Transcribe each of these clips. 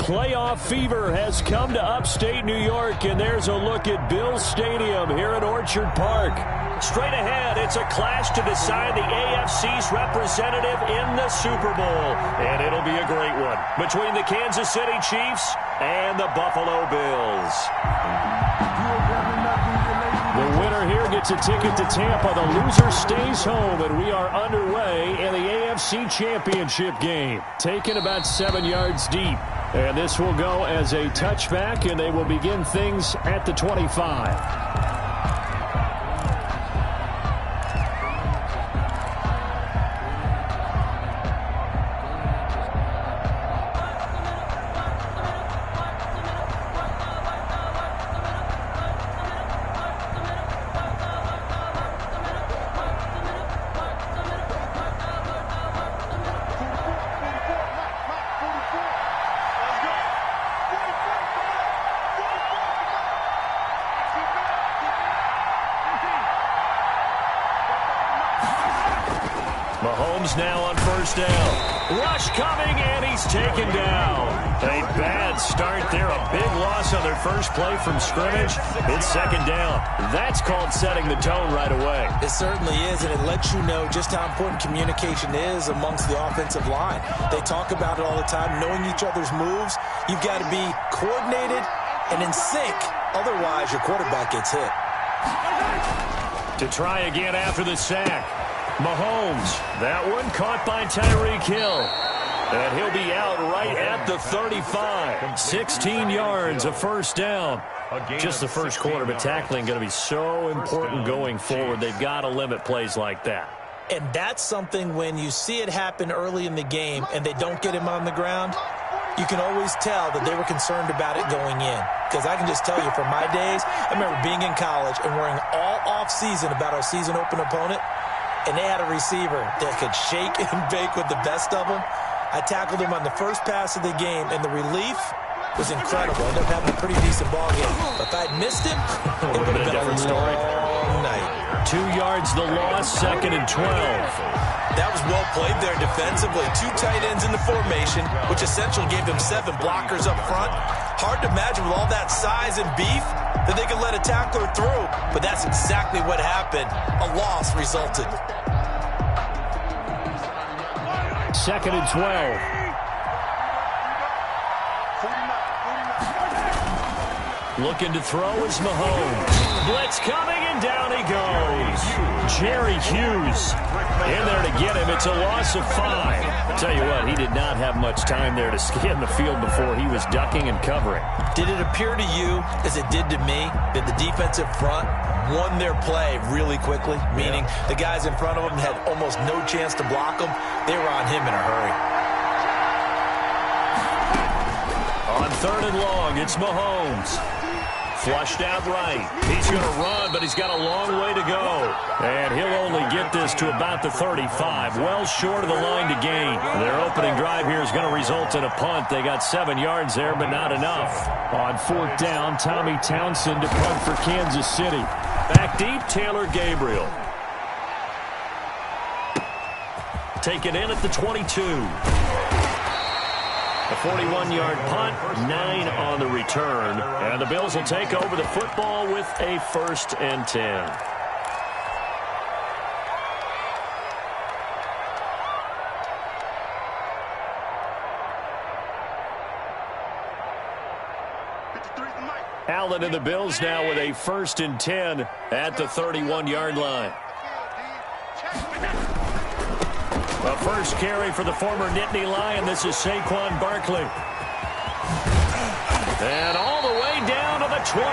Playoff fever has come to upstate New York, and there's a look at Bills Stadium here at Orchard Park. Straight ahead, it's a clash to decide the AFC's representative in the Super Bowl, and it'll be a great one between the Kansas City Chiefs and the Buffalo Bills. The winner here gets a ticket to Tampa. The loser stays home, and we are underway in the AFC Championship game. Taken about 7 yards deep. And this will go as a touchback, and they will begin things at the 25. Mahomes now on first down. Rush coming, and he's taken down. A bad start there. A big loss on their first play from scrimmage. It's second down. That's called setting the tone right away. It certainly is, and it lets you know just how important communication is amongst the offensive line. They talk about it all the time, knowing each other's moves. You've got to be coordinated and in sync. Otherwise, your quarterback gets hit. To try again after the sack. Mahomes, that one caught by Tyreek Hill. And he'll be out right at the 35. 16 yards, a first down. Just the first quarter, but tackling going to be so important going forward. They've got to limit plays like that. And that's something when you see it happen early in the game and they don't get him on the ground, you can always tell that they were concerned about it going in. Because I can just tell you from my days, I remember being in college and worrying all offseason about our season open opponent. And they had a receiver that could shake and bake with the best of them. I tackled him on the first pass of the game, and the relief was incredible. I ended up having a pretty decent ball game. But if I'd missed him, it would have been a different story. All night. 2 yards the loss, 2nd and 12. That was well played there defensively. 2 tight ends in the formation, which essentially gave them 7 blockers up front. Hard to imagine with all that size and beef that they could let a tackler through. But that's exactly what happened. A loss resulted. 2nd and 12. Looking to throw is Mahomes. Blitz coming, and down he goes. Jerry Hughes in there to get him. It's a loss of 5. I'll tell you what, he did not have much time there to scan the field before he was ducking and covering. Did it appear to you, as it did to me, that the defensive front won their play really quickly? Meaning the guys in front of them had almost no chance to block them. They were on him in a hurry. On 3rd and long, it's Mahomes. Flushed out right. He's going to run, but he's got a long way to go. And he'll only get this to about the 35. Well short of the line to gain. Their opening drive here is going to result in a punt. They got 7 yards there, but not enough. On 4th down, Tommy Townsend to punt for Kansas City. Back deep, Taylor Gabriel. Taken in at the 22. A 41-yard punt, 9 on the return. And the Bills will take over the football with a 1st and 10. Allen and the Bills now with a 1st and 10 at the 31-yard line. A first carry for the former Nittany Lion. This is Saquon Barkley. And all the way down to the 29.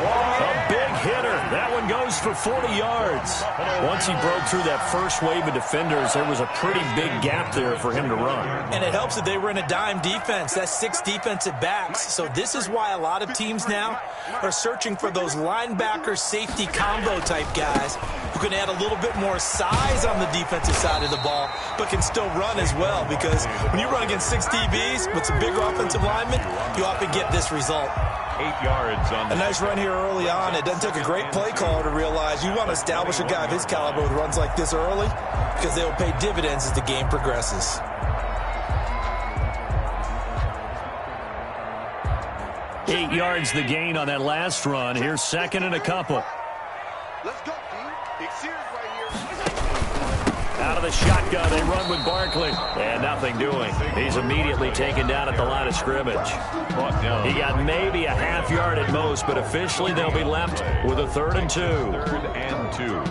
A big hitter. That one goes for 40 yards. Once he broke through that first wave of defenders, there was a pretty big gap there for him to run. And it helps that they were in a dime defense. That's 6 defensive backs. So this is why a lot of teams now are searching for those linebacker safety combo type guys who can add a little bit more size on the defensive side of the ball, but can still run as well, because when you run against 6 DBs with some bigger offensive linemen, you often get this result. 8 yards on a nice run here early on. It doesn't take a great play caller to realize you want to establish a guy of his caliber with runs like this early, because they will pay dividends as the game progresses. 8 yards the gain on that last run. Here's second and a couple. Let's go, team. Big series right here. Out of the shotgun, they run with Barkley. And nothing doing. He's immediately taken down at the line of scrimmage. He got maybe a half yard at most, but officially they'll be left with a 3rd and 2. 3rd and 2.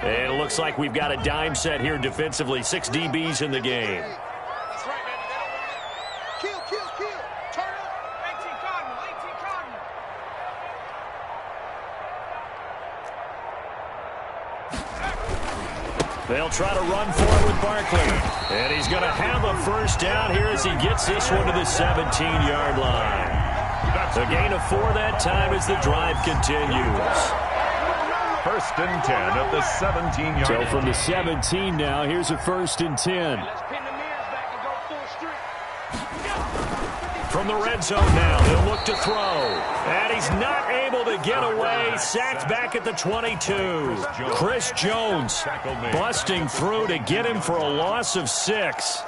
And it looks like we've got a dime set here defensively. 6 DBs in the game. That's right, baby. They don't want it. Kill, kill, kill. Turn up. 18 Cardinal, 18 Cardinal. They'll try to run for it with Barkley. And he's going to have a first down here as he gets this one to the 17-yard line. The gain of 4 that time as the drive continues. 1st and 10 at the 17-yard line. So from the 17 now, here's a 1st and 10. Let's pin the mirrors back and go full street. From the red zone now, they'll look to throw. And he's not able to get away. Sacked back at the 22. Chris Jones busting through to get him for a loss of 6.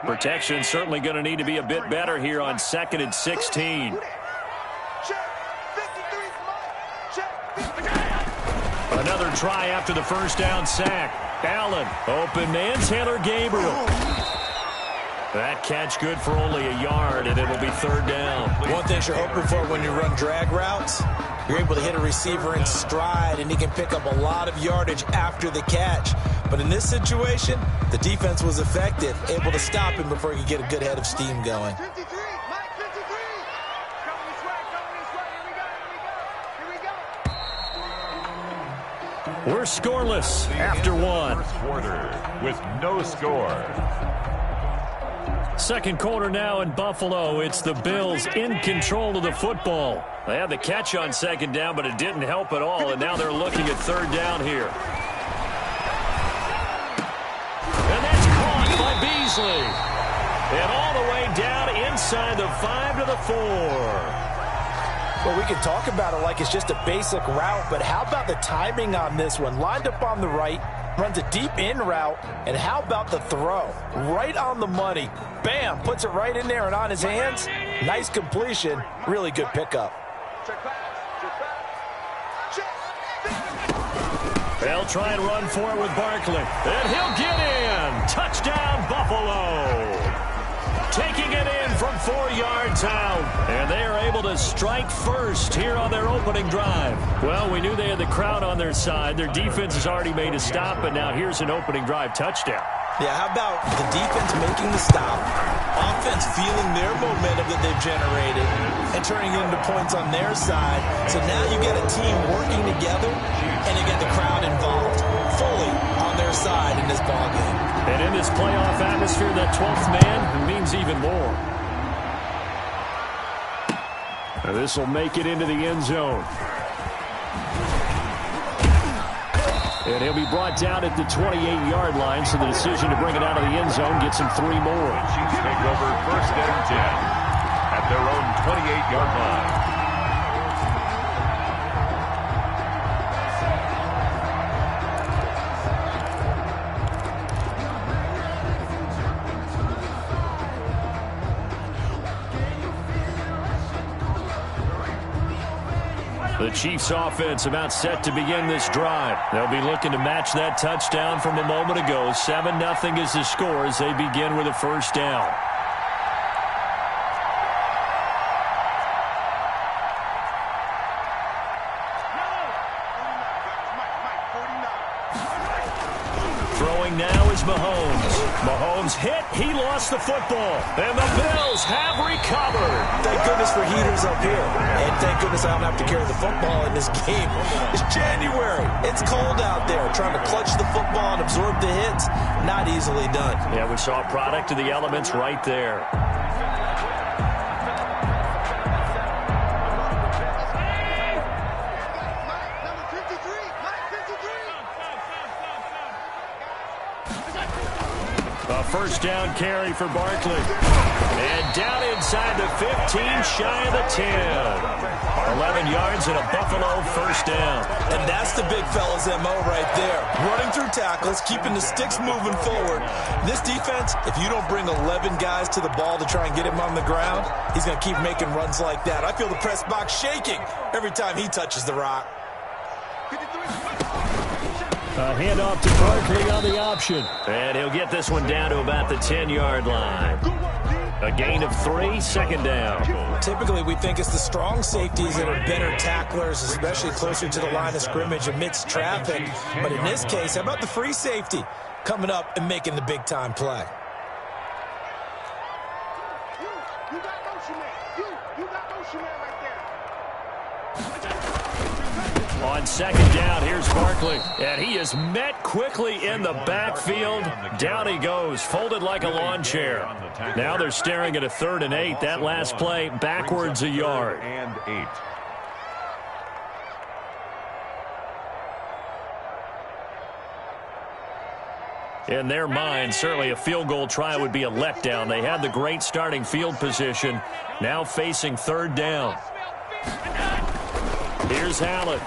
Protection certainly going to need to be a bit better here on 2nd and 16. Another try after the first down sack. Allen, open man, Taylor Gabriel. That catch good for only a yard, and it'll be 3rd down. One thing you're hoping for when you run drag routes, you're able to hit a receiver in stride, and he can pick up a lot of yardage after the catch. But in this situation, the defense was effective, able to stop him before he could get a good head of steam going. 53, Mike 53. Coming this way, Here we go. We're scoreless after 1. First quarter with no score. Second quarter now in Buffalo. It's the Bills in control of the football. They had the catch on 2nd down, but it didn't help at all, and now they're looking at 3rd down here. And that's caught by Beasley. And all the way down inside the 5 to the 4. Well, we can talk about it like it's just a basic route, but how about the timing on this one? Lined up on the right, runs a deep in route, and how about the throw? Right on the money. Bam, puts it right in there and on his hands. Nice completion. Really good pickup. They'll try and run for it with Barkley. And he'll get in. Touchdown, Buffalo. Taking it in from 4 yards out. And they are able to strike first here on their opening drive. Well, we knew they had the crowd on their side. Their defense has already made a stop, but now here's an opening drive touchdown. Yeah, how about the defense making the stop, offense feeling their momentum that they've generated, and turning it into points on their side. So now you get a team working together, and you get the crowd involved fully on their side in this ballgame. And in this playoff atmosphere, that 12th man means even more. This will make it into the end zone. And he'll be brought down at the 28-yard line, so the decision to bring it out of the end zone gets him 3 more. Chiefs take over 1st and 10 at their own 28-yard line. The Chiefs offense about set to begin this drive. They'll be looking to match that touchdown from a moment ago. 7-0 is the score as they begin with a first down. Throwing now is Mahomes. Mahomes hit. He lost the football. And the Bills have recovered. Thank goodness for heaters up here. And thank goodness I don't have to carry the football in this game. It's January. It's cold out there. Trying to clutch the football and absorb the hits, not easily done. Yeah, we saw a product of the elements right there. A first down carry for Barkley. And down inside the 15, shy of the 10. 11 yards and a Buffalo first down. And that's the big fella's MO right there. Running through tackles, keeping the sticks moving forward. This defense, if you don't bring 11 guys to the ball to try and get him on the ground, he's going to keep making runs like that. I feel the press box shaking every time he touches the rock. A handoff to Barkley on the option. And he'll get this one down to about the 10-yard line. A gain of 3, second down. Typically, we think it's the strong safeties that are better tacklers, especially closer to the line of scrimmage amidst traffic. But in this case, how about the free safety coming up and making the big-time play? You got motion man. You got motion man right there. On second down, here's Barkley. And he is met quickly in the backfield. Down he goes, folded like a lawn chair. Now they're staring at a 3rd and 8. That last play, backwards a yard. And 8. In their mind, certainly a field goal try would be a letdown. They had the great starting field position. Now facing 3rd down. Here's Hallett.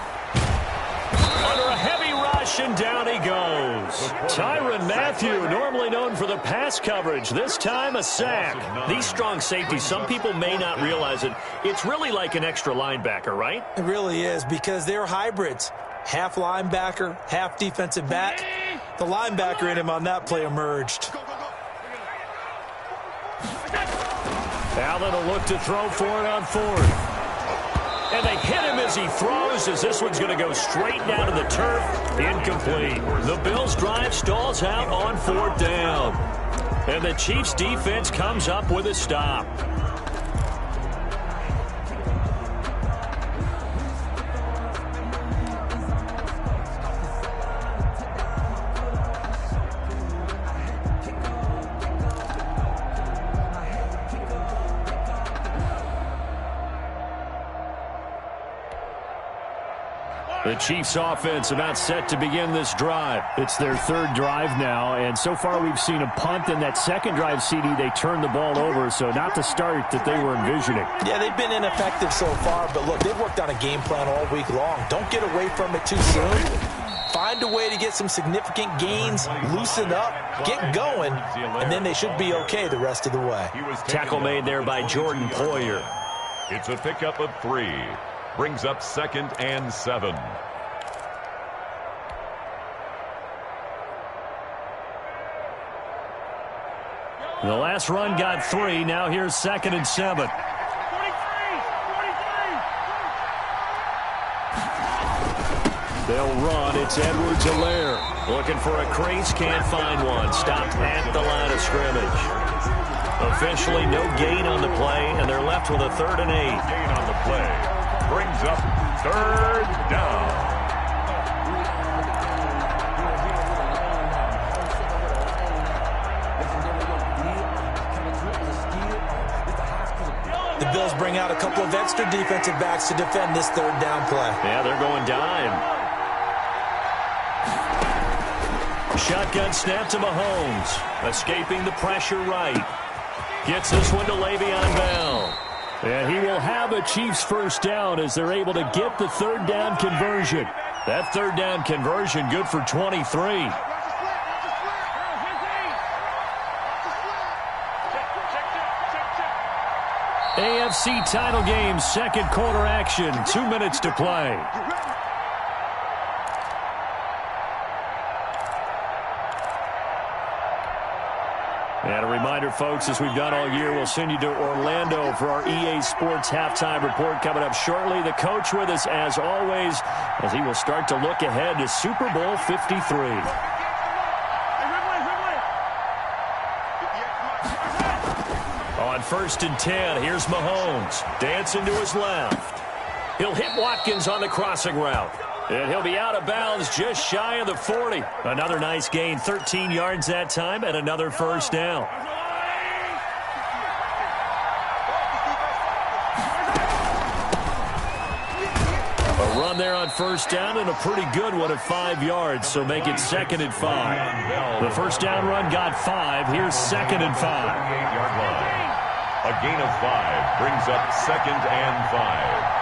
Under a heavy rush, and down he goes. Tyrann Mathieu, normally known for the pass coverage, this time a sack. These strong safeties, some people may not realize it. It's really like an extra linebacker, right? It really is, because they're hybrids. Half linebacker, half defensive back. The linebacker in him on that play emerged. Allen will look to throw for it on 4th. And they hit him as he throws, as this one's going to go straight down to the turf. Incomplete. The Bills' drive stalls out on 4th down. And the Chiefs' defense comes up with a stop. The Chiefs offense about set to begin this drive. It's their 3rd drive now, and so far we've seen a punt. In that second drive, CD, they turned the ball over, so not the start that they were envisioning. Yeah, they've been ineffective so far, but look, they've worked on a game plan all week long. Don't get away from it too soon. Find a way to get some significant gains, loosen up, get going, and then they should be okay the rest of the way. Tackle made there by Jordan Poyer. It's a pickup of 3. Brings up 2nd and 7. The last run got 3. Now here's 2nd and 7. They'll run. It's Edwards-Helaire. Looking for a crease. Can't find one. Stopped at the line of scrimmage. Officially no gain on the play, and they're left with a 3rd and 8. Gain on the play. Brings up 3rd down. The Bills bring out a couple of extra defensive backs to defend this 3rd down play. Yeah, they're going dime. Shotgun snap to Mahomes. Escaping the pressure right. Gets this one to Le'Veon Bell. And he will have a Chiefs first down as they're able to get the 3rd down conversion. That 3rd down conversion good for 23. AFC title game, 2nd quarter action, 2 minutes to play. And a reminder, folks, as we've done all year, we'll send you to Orlando for our EA Sports halftime report coming up shortly. The coach with us, as always, as he will start to look ahead to Super Bowl 53. On 1st and 10, here's Mahomes. Dancing to his left. He'll hit Watkins on the crossing route. And he'll be out of bounds just shy of the 40. Another nice gain, 13 yards that time, and another first down. A run there on first down and a pretty good one at 5 yards, so make it 2nd and 5. The first down run got 5. Here's 2nd and 5. 28-yard line. A gain of 5 brings up 2nd and 5.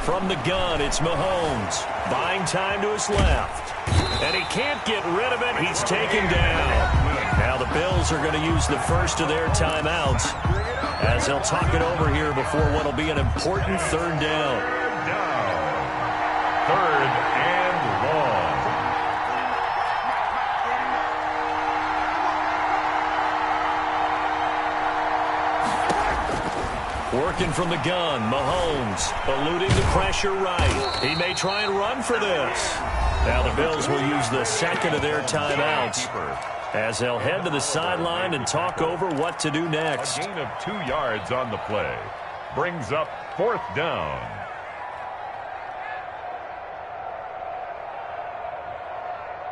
From the gun, it's Mahomes. Buying time to his left. And he can't get rid of it. He's taken down. Now the Bills are going to use the first of their timeouts as they'll talk it over here before what will be an important 3rd down. 3rd and long. Working from the gun, Mahomes eluding the pressure right. He may try and run for this. Now the Bills will use the 2nd of their timeouts as they'll head to the sideline and talk over what to do next. A gain of 2 yards on the play. Brings up 4th down.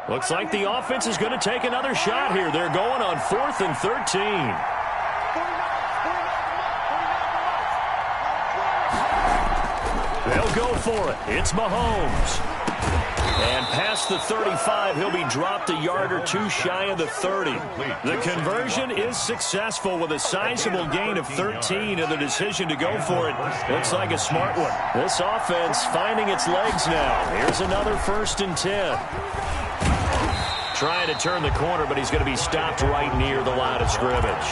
Looks like the offense is going to take another shot here. They're going on 4th and 13. They'll go for it. It's Mahomes. And past the 35, he'll be dropped a yard or 2 shy of the 30. The conversion is successful with a sizable gain of 13, and the decision to go for it looks like a smart one. This offense finding its legs now. Here's another 1st and 10. Trying to turn the corner, but he's going to be stopped right near the line of scrimmage.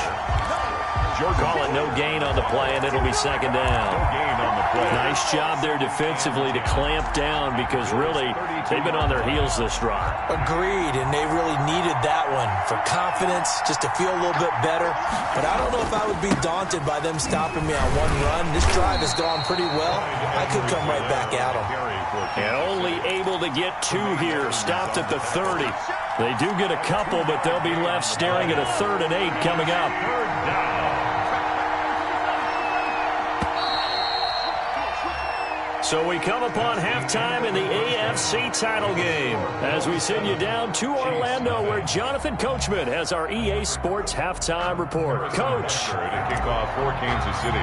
Call it no gain on the play, and it'll be 2nd down. No gain on the play. Nice job there defensively to clamp down because really they've been on their heels this drive. Agreed, and they really needed that one for confidence, just to feel a little bit better. But I don't know if I would be daunted by them stopping me on one run. This drive has gone pretty well. I could come right back at them. And only able to get 2 here, stopped at the 30. They do get a couple, but they'll be left staring at a 3rd and 8 coming up. 3rd down. So we come upon halftime in the AFC title game as we send you down to Orlando where Jonathan Coachman has our EA Sports halftime report. Coach. To kick off for Kansas City.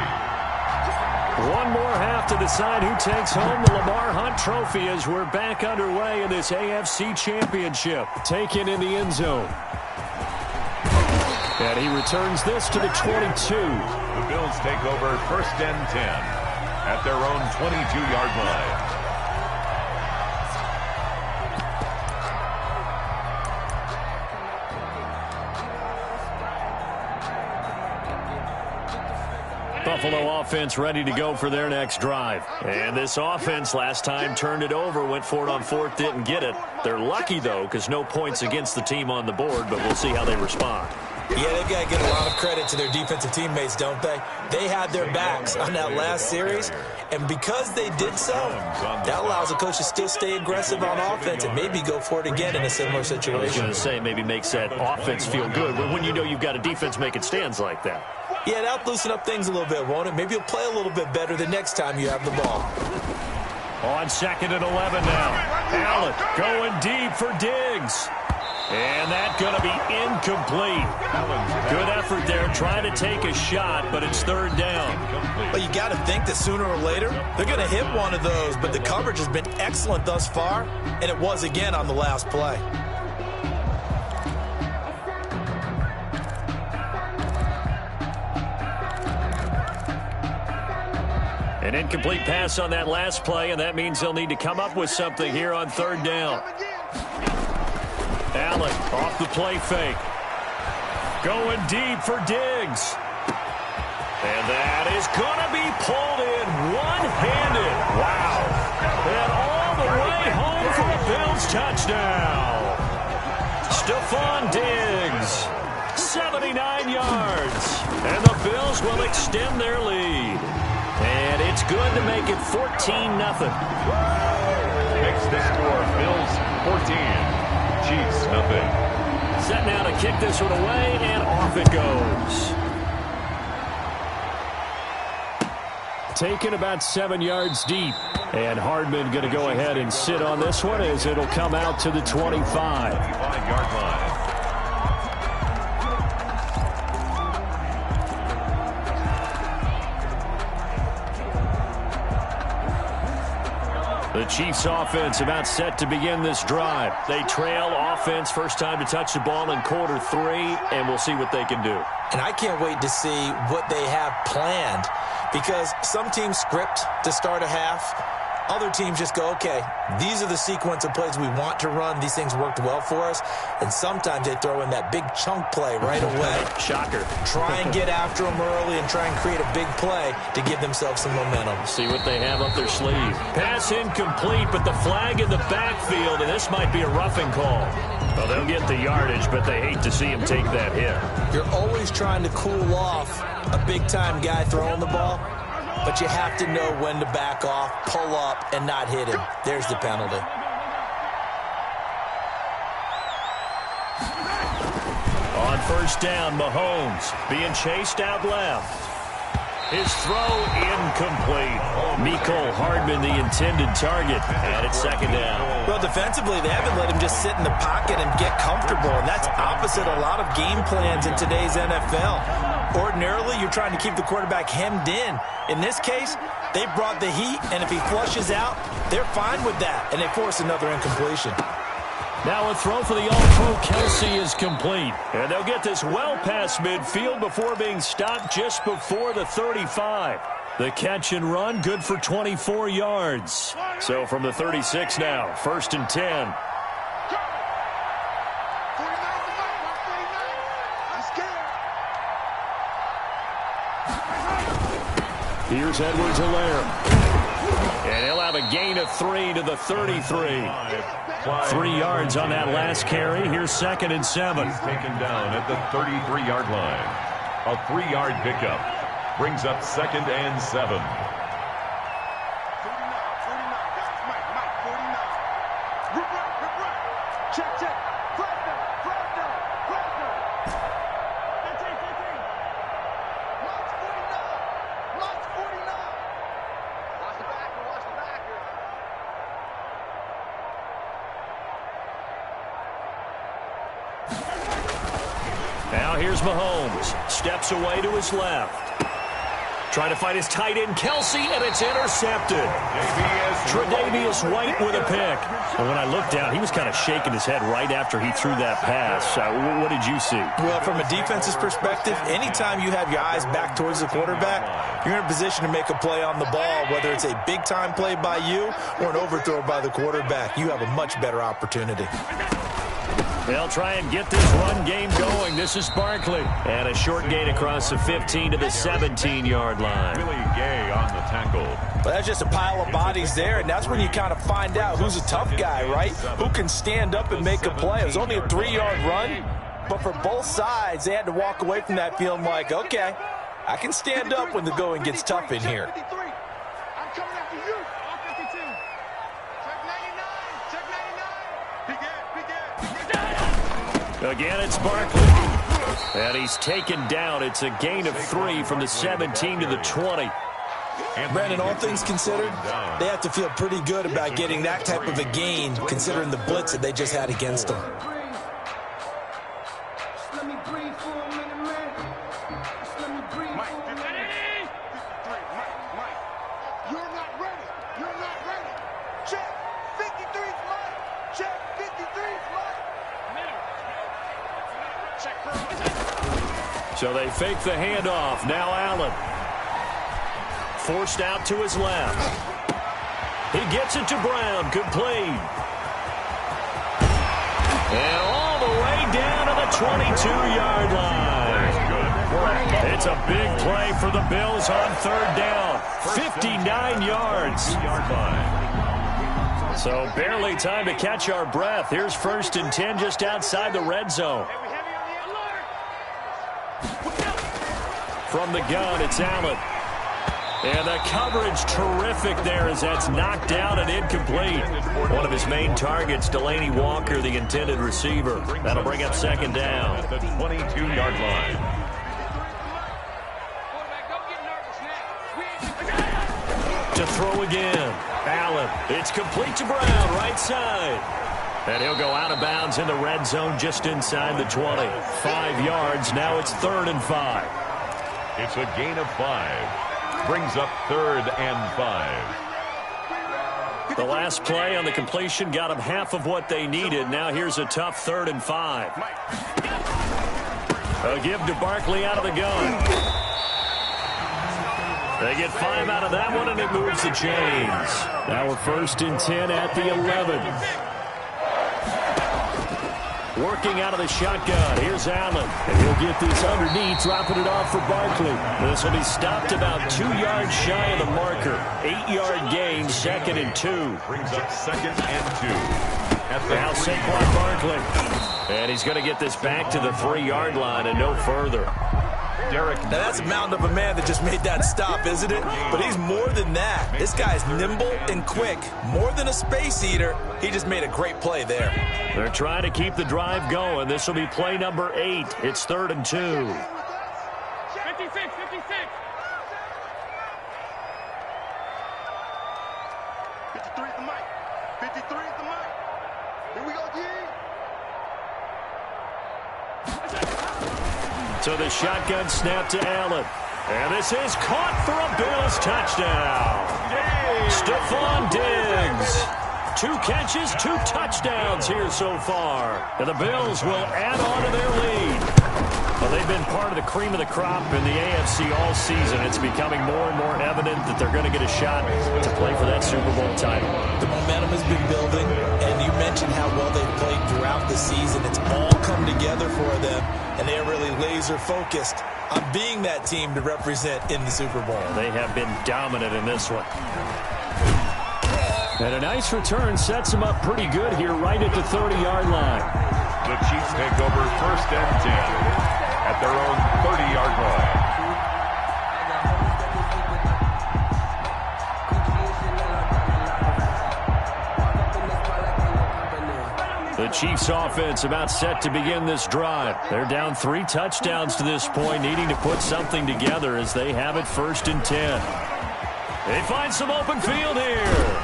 One more half to decide who takes home the Lamar Hunt Trophy as we're back underway in this AFC Championship. Taken in the end zone. And he returns this to the 22. The Bills take over 1st and 10. At their own 22-yard line. Buffalo offense ready to go for their next drive. And this offense last time turned it over, went for it on 4th, didn't get it. They're lucky, though, because no points against the team on the board, but we'll see how they respond. Yeah, they've got to give a lot of credit to their defensive teammates, don't they? They had their backs on that last series, and because they did so, that allows the coach to still stay aggressive on offense and maybe go for it again in a similar situation. I was going to say maybe makes that offense feel good when you know you've got a defense making stands like that. Yeah, that'll loosen up things a little bit, won't it? Maybe you'll play a little bit better the next time you have the ball. On 2nd and 11 now. Allen going deep for Diggs. And that's going to be incomplete. Good effort there trying to take a shot, but it's 3rd down. Well, you got to think that sooner or later they're going to hit one of those, but the coverage has been excellent thus far, and it was again on the last play. An incomplete pass on that last play, and that means they'll need to come up with something here on 3rd down. Allen off the play fake. Going deep for Diggs. And that is going to be pulled in one-handed. Wow. And all the way home for a Bills touchdown. Stephon Diggs, 79 yards. And the Bills will extend their lead. And it's good to make it 14-0. Makes the score Bills 14. Chiefs, nothing. Set now to kick this one away, and off it goes. Taken about 7 yards deep. And Hardman going to go ahead and sit on this one as it'll come out to the 25. 25-yard line. The Chiefs offense about set to begin this drive. They trail offense, first time to touch the ball in quarter 3, and we'll see what they can do. And I can't wait to see what they have planned, because some teams script to start a half. Other teams just go, okay, these are the sequence of plays we want to run. These things worked well for us. And sometimes they throw in that big chunk play right away. Shocker. Try and get after them early and try and create a big play to give themselves some momentum. See what they have up their sleeve. Pass incomplete, but the flag in the backfield, and this might be a roughing call. Well, they'll get the yardage, but they hate to see him take that hit. You're always trying to cool off a big-time guy throwing the ball, but you have to know when to back off, pull up, and not hit him. There's the penalty. On first down, Mahomes being chased out left. His throw incomplete. Mecole Hardman, the intended target, and it's second down. Well, defensively, they haven't let him just sit in the pocket and get comfortable, and that's opposite a lot of game plans in today's NFL. Ordinarily, you're trying to keep the quarterback hemmed in. In this case, they brought the heat, and if he flushes out, they're fine with that, and they force another incompletion. Now a throw for the All-Pro Kelsey is complete. And they'll get this well past midfield before being stopped just before the 35. The catch and run, good for 24 yards. So from the 36 now, first and 10. Here's Edwards-Helaire. And he'll have a gain of 3 to the 33. 3 yards on that last carry. Here's second and 7. He's taken down at the 33-yard line. A 3-yard pickup brings up second and 7. 49, Mike, 49. Rip right. Check. Flag down. That's it. Mike's 49. Watch the backer. Now here's Mahomes. Steps away to his left. Trying to fight his tight end, Kelsey, and it's intercepted. Tre'Davious White with a pick. And when I looked down, he was kind of shaking his head right after he threw that pass. What did you see? Well, from a defense's perspective, anytime you have your eyes back towards the quarterback, you're in a position to make a play on the ball, whether it's a big-time play by you or an overthrow by the quarterback. You have a much better opportunity. They'll try and get this run game going. This is Barkley. And a short gain across the 15 to the 17-yard line. Really gay on the tackle. But that's just a pile of bodies there, and that's when you kind of find out who's a tough guy, right? Who can stand up and make a play. It was only a 3-yard run, but for both sides, they had to walk away from that feeling like, okay, I can stand up when the going gets tough in here. I'm coming after you. All 52. Check 99. Big Again, it's Barkley. And he's taken down. It's a gain of 3 from the 17 to the 20. Brandon, all things considered, they have to feel pretty good about getting that type of a gain, considering the blitz that they just had against them. So they fake the handoff. Now Allen. Forced out to his left. He gets it to Brown. Complete. And all the way down to the 22-yard line. It's a big play for the Bills on third down. 59 yards. So barely time to catch our breath. Here's first and 10 just outside the red zone. From the gun, it's Allen. And the coverage terrific there as that's knocked down and incomplete. One of his main targets, Delaney Walker, the intended receiver. That'll bring up second down. At the 22-yard line. To throw again. Allen. It's complete to Brown, right side. And he'll go out of bounds in the red zone just inside the 20. 5 yards. Now it's 3rd and 5. It's a gain of 5. Brings up 3rd and 5. The last play on the completion got them half of what they needed. Now here's a tough 3rd and 5. A give to Barkley out of the gun. They get 5 out of that one, and it moves the chains. Now we're 1st and 10 at the 11. Working out of the shotgun. Here's Allen. And he'll get this underneath, dropping it off for Barkley. This will be stopped about 2 yards shy of the marker. 8-yard gain, 2nd and 2. Brings up 2nd and 2. Now Saquon Barkley. And he's going to get this back to the 3-yard line and no further. Now that's a mountain of a man that just made that stop, isn't it? But he's more than that. This guy's nimble and quick. More than a space eater. He just made a great play there. They're trying to keep the drive going. This will be play number 8. It's 3rd and 2. 56, 56. 53 is the mic. 53 is the mic. Here we go, G. So the shotgun snap to Allen. And this is caught for a Bills touchdown. Stephon Diggs. 2 catches, 2 touchdowns here so far. And the Bills will add on to their lead. Well, they've been part of the cream of the crop in the AFC all season. It's becoming more and more evident that they're going to get a shot to play for that Super Bowl title. The momentum has been building, and you mentioned how well they've played throughout the season. It's all come together for them, and they're really laser-focused on being that team to represent in the Super Bowl. They have been dominant in this one. And a nice return sets them up pretty good here right at the 30-yard line. The Chiefs take over 1st and 10 at their own 30-yard line. The Chiefs offense about set to begin this drive. They're down 3 touchdowns to this point, needing to put something together as they have it 1st and 10. They find some open field here.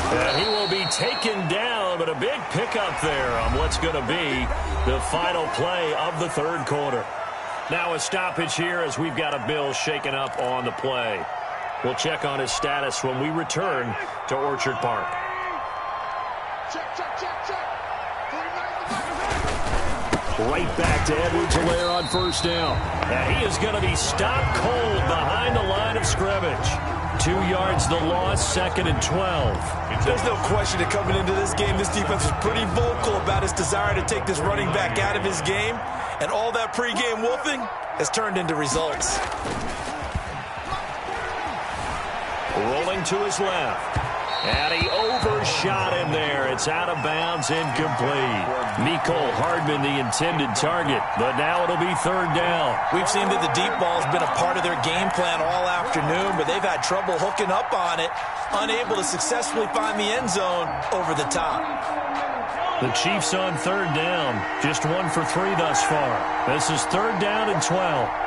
And he will be taken down, but a big pickup there on what's going to be the final play of the 3rd quarter. Now a stoppage here as we've got a Bill shaken up on the play. We'll check on his status when we return to Orchard Park. Check, check, check, check. 49 Right back to Edwards-Helaire on 1st down. And he is going to be stopped cold behind the line of scrimmage. 2 yards the loss, 2nd and 12. There's no question that coming into this game, this defense was pretty vocal about its desire to take this running back out of his game. And all that pregame wolfing has turned into results. Rolling to his left. And he overshot him there. It's out of bounds, incomplete. Mecole Hardman, the intended target, but now it'll be 3rd down. We've seen that the deep ball's been a part of their game plan all afternoon, but they've had trouble hooking up on it, unable to successfully find the end zone over the top. The Chiefs on 3rd down, just 1 for 3 thus far. This is 3rd down and 12.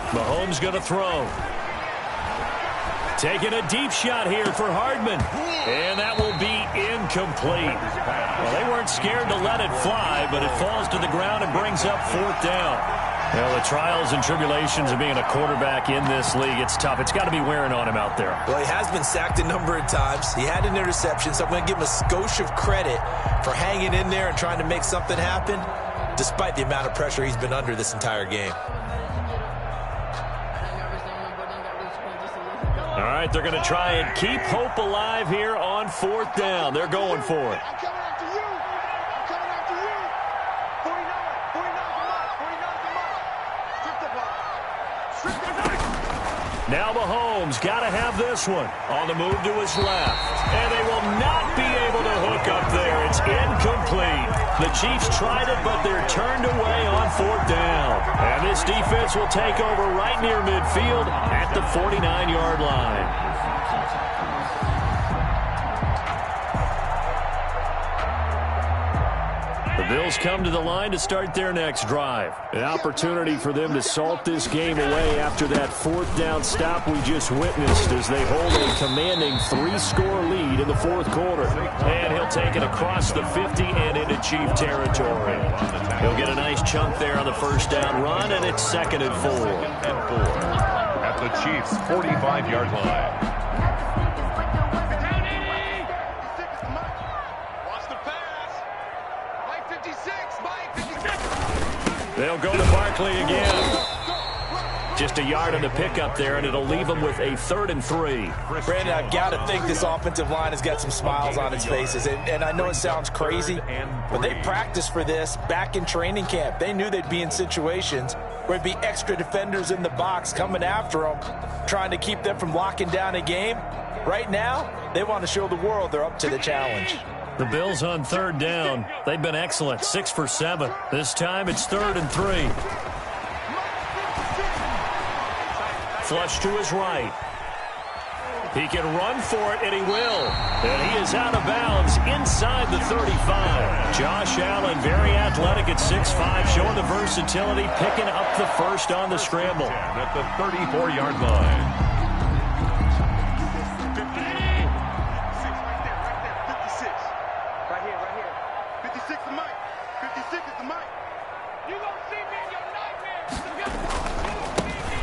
Mahomes going to throw. Taking a deep shot here for Hardman. And that will be incomplete. Well, they weren't scared to let it fly, but it falls to the ground and brings up 4th down. Well, the trials and tribulations of being a quarterback in this league, it's tough. It's got to be wearing on him out there. Well, he has been sacked a number of times. He had an interception, so I'm going to give him a skosh of credit for hanging in there and trying to make something happen, despite the amount of pressure he's been under this entire game. All right, they're going to try and keep hope alive here on 4th down. They're going for it. I'm coming after you. I'm coming after you. 49. 49's the mark. 49's the mark. Strip the block. Strip the block. Now Mahomes got to have this one on the move to his left. And they will not be able to hook up there. It's incomplete. The Chiefs tried it, but they're turned away on 4th down. And this defense will take over right near midfield at the 49-yard line. Bills come to the line to start their next drive. An opportunity for them to salt this game away after that fourth down stop we just witnessed as they hold a commanding 3-score lead in the fourth quarter. And he'll take it across the 50 and into Chief territory. He'll get a nice chunk there on the first down run, and it's 2nd and 4. At the Chiefs' 45-yard line. They'll go to Barkley again. Just a yard on the pickup there, and it'll leave them with a 3rd and 3. Brandon, I've got to think this offensive line has got some smiles on its faces. And I know it sounds crazy, but they practiced for this back in training camp. They knew they'd be in situations where there'd be extra defenders in the box coming after them, trying to keep them from locking down a game. Right now, they want to show the world they're up to the challenge. The Bills on 3rd down. They've been excellent, 6 for 7. This time it's 3rd and 3. Flush to his right. He can run for it, and he will. And he is out of bounds inside the 35. Josh Allen, very athletic at 6'5", showing the versatility, picking up the first on the scramble. At the 34-yard line.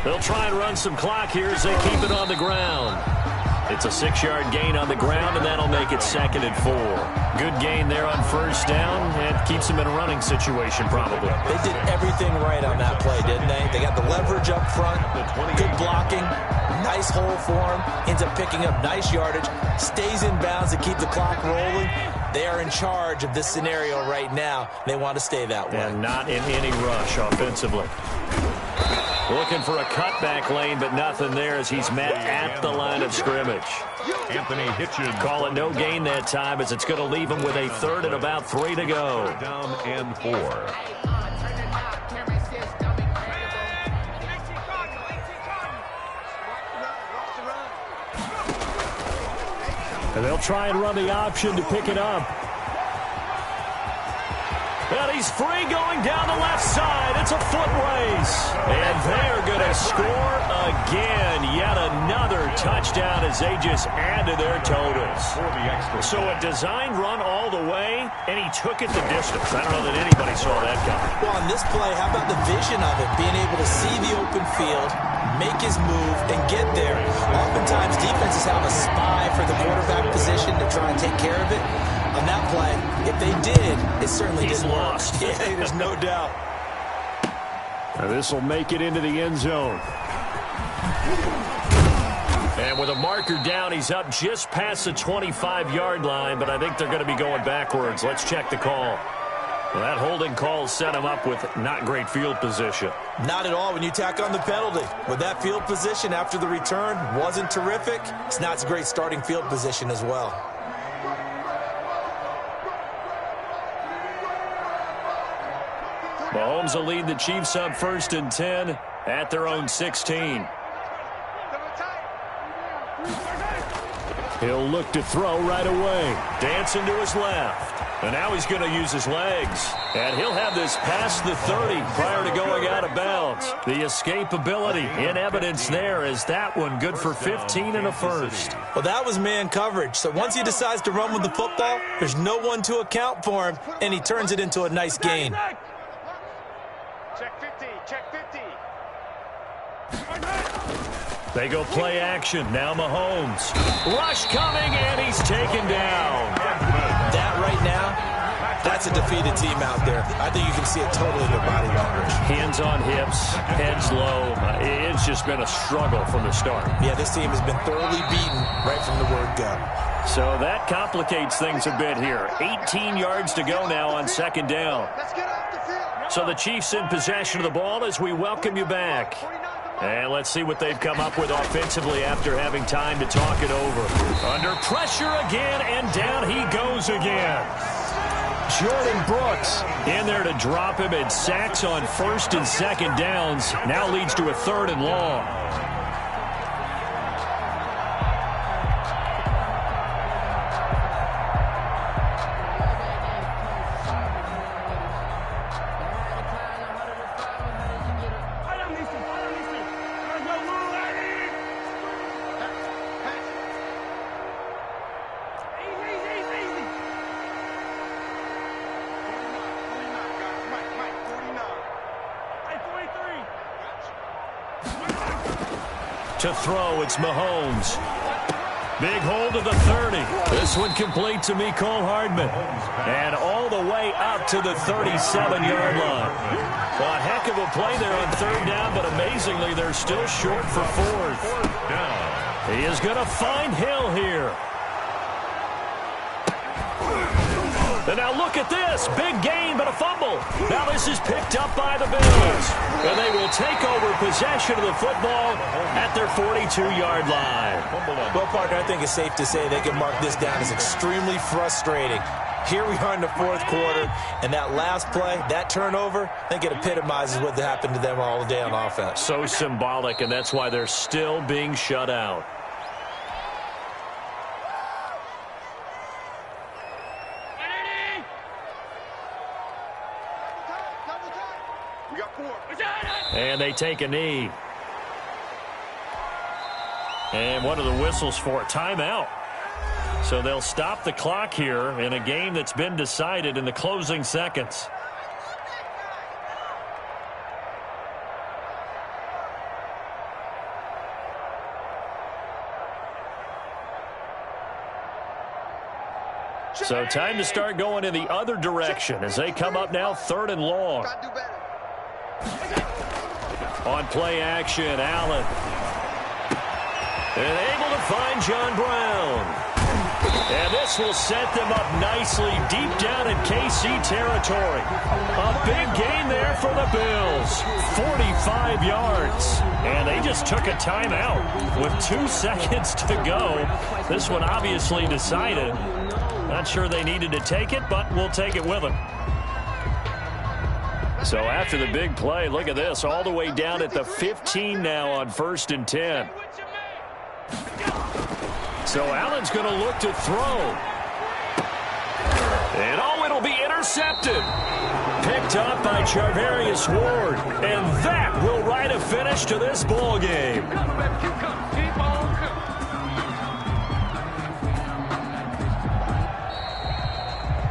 They'll try and run some clock here as they keep it on the ground. It's a 6-yard gain on the ground, and that'll make it 2nd and 4. Good gain there on first down, and keeps them in a running situation probably. They did everything right on that play, didn't they? They got the leverage up front, good blocking, nice hole for him, ends up picking up nice yardage, stays in bounds to keep the clock rolling. They are in charge of this scenario right now. They want to stay that way. And not in any rush offensively. Looking for a cutback lane, but nothing there as he's met at the line of scrimmage. Anthony Hitchens. Call it no gain that time as it's going to leave him with a 3rd and about 3 to go. Down and 4. And they'll try and run the option to pick it up. And he's free going down the left side. It's a foot race. And they're going to score again. Yet another touchdown as they just add to their totals. So a designed run all the way, and he took it the distance. I don't know that anybody saw that coming. Well, on this play, how about the vision of it? Being able to see the open field, make his move, and get there. Oftentimes, defenses have a spy for the quarterback position to try and take care of it. On that play, if they did, it certainly didn't work. Lost. Yeah, there's no doubt. Now this will make it into the end zone. And with a marker down, he's up just past the 25-yard line, but I think they're going to be going backwards. Let's check the call. Well, that holding call set him up with not great field position. Not at all when you tack on the penalty. With that field position after the return wasn't terrific, it's not a great starting field position as well. Mahomes will lead the Chiefs up 1st and 10 at their own 16. He'll look to throw right away. Dancing to his left. And now he's going to use his legs. And he'll have this past the 30 prior to going out of bounds. The escapability in evidence there as that one good for 15 and a first. Well, that was man coverage. So once he decides to run with the football, there's no one to account for him, and he turns it into a nice gain. Check 50, check 50. They go play action. Now Mahomes. Rush coming, and he's taken down. That right now, that's a defeated team out there. I think you can see it totally in their body language. Hands on hips, heads low. It's just been a struggle from the start. Yeah, this team has been thoroughly beaten right from the word go. So that complicates things a bit here. 18 yards to go now on 2nd down. Let's get off the field. So the Chiefs in possession of the ball as we welcome you back. And let's see what they've come up with offensively after having time to talk it over. Under pressure again, and down he goes again. Jordan Brooks in there to drop him, and sacks on 1st and 2nd downs. Now leads to a 3rd and long. To throw, it's Mahomes. Big hold to the 30. This one complete to Mecole Hardman. And all the way up to the 37-yard line. Well, a heck of a play there on third down, but amazingly, they're still short for fourth. He is going to find Hill here. And now look at this. Big gain, but a fumble. Now this is picked up by the Bills. And they will take over possession of the football at their 42-yard line. Well, partner, I think it's safe to say they can mark this down as extremely frustrating. Here we are in the fourth quarter, and that last play, that turnover, I think it epitomizes what happened to them all day on offense. So symbolic, and that's why they're still being shut out. And they take a knee. And one of the whistles for a timeout. So they'll stop the clock here in a game that's been decided in the closing seconds. So time to start going in the other direction as they come up now 3rd and long. On play action, Allen. And able to find John Brown. And this will set them up nicely deep down in KC territory. A big gain there for the Bills. 45 yards. And they just took a timeout with 2 seconds to go. This one obviously decided. Not sure they needed to take it, but we'll take it with them. So after the big play, look at this, all the way down at the 15 now on 1st and 10. So Allen's going to look to throw. And it'll be intercepted. Picked up by Charvarius Ward. And that will write a finish to this ball game.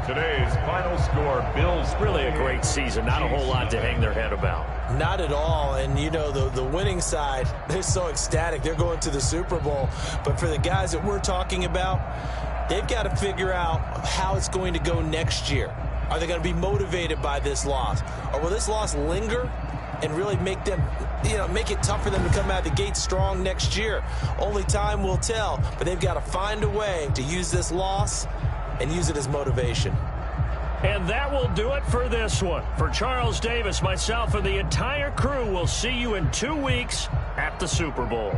Today's final score, Bills. Really a great season. Not a whole lot to hang their head about. Not at all. And, you know, the winning side, they're so ecstatic. They're going to the Super Bowl. But for the guys that we're talking about, they've got to figure out how it's going to go next year. Are they going to be motivated by this loss? Or will this loss linger and really make them, make it tough for them to come out of the gate strong next year? Only time will tell. But they've got to find a way to use this loss and use it as motivation. And that will do it for this one. For Charles Davis, myself, and the entire crew, we'll see you in 2 weeks at the Super Bowl.